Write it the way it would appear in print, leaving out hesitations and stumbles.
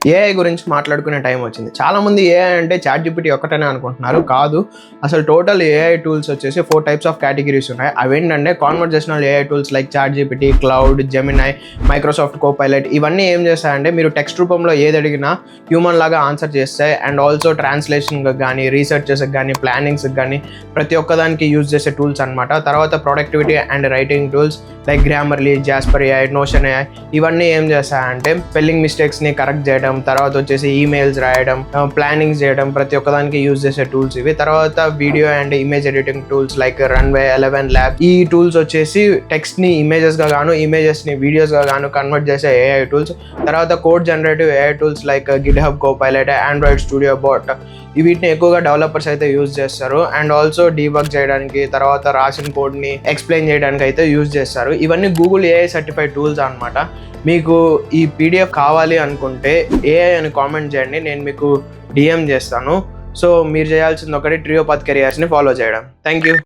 AI గురించి మాట్లాడుకునే time వచ్చింది. చాలామంది ఏఐ అంటే చాట్‌జీపీటీ ఒక్కటనే అనుకుంటున్నారు. కాదు. అసలు టోటల్ ఏఐ టూల్స్ వచ్చేసి 4 టైప్స్ ఆఫ్ కేటగిరీస్ ఉన్నాయి. అవేంటంటే conversational AI tools like ChatGPT, cloud, Gemini, Microsoft Copilot ఇవన్నీ ఏం చేస్తాయంటే మీరు టెక్స్ట్ రూపంలో ఏది అడిగినా హ్యూమన్ లాగా ఆన్సర్ చేస్తాయి. అండ్ ఆల్సో ట్రాన్స్లేషన్‌కి కానీ, రీసెర్చెస్‌కి కానీ, ప్లానింగ్స్‌కి కానీ ప్రతి ఒక్కదానికి యూజ్ చేసే టూల్స్ అనమాట. తర్వాత productivity and writing tools like Grammarly, Jasper AI, notion AI ఇవన్నీ ఏం చేస్తాయంటే స్పెల్లింగ్ మిస్టేక్స్ని కరెక్ట్ చేయడం, తర్వాత వచ్చేసి ఈమెయిల్స్ రాయడం, ప్లానింగ్స్ చేయడం ప్రతి ఒక్కదానికి యూజ్ చేసే టూల్స్ ఇవి. తర్వాత video and image editing tools like Runway, 11 lab ఈ టూల్స్ వచ్చేసి టెక్స్ట్ ని ఇమేజెస్ గా గాను, ఇమేజెస్ ని వీడియోస్ గా గాను కన్వర్ట్ చేసే ఏఐ టూల్స్. తర్వాత code generative AI tools like GitHub Copilot, Android Studio bot వీటిని ఎక్కువగా డెవలపర్స్ అయితే యూజ్ చేస్తారు. అండ్ ఆల్సో డీబగ్ చేయడానికి, తర్వాత రాసిన కోడ్ ని ఎక్స్ప్లెయిన్ చేయడానికి అయితే యూజ్ చేస్తారు. ఇవన్నీ గూగుల్ ఏఐ సర్టిఫైడ్ టూల్స్ అనమాట. మీకు ఈ పీడిఎఫ్ కావాలి అనుకుంటే ఏఐ అని కామెంట్ చేయండి, నేను మీకు డిఎం చేస్తాను. సో మీరు చేయాల్సింది ఒకటి ట్రియో పాత్ కెరియర్స్ని ఫాలో చేయడం. Thank you.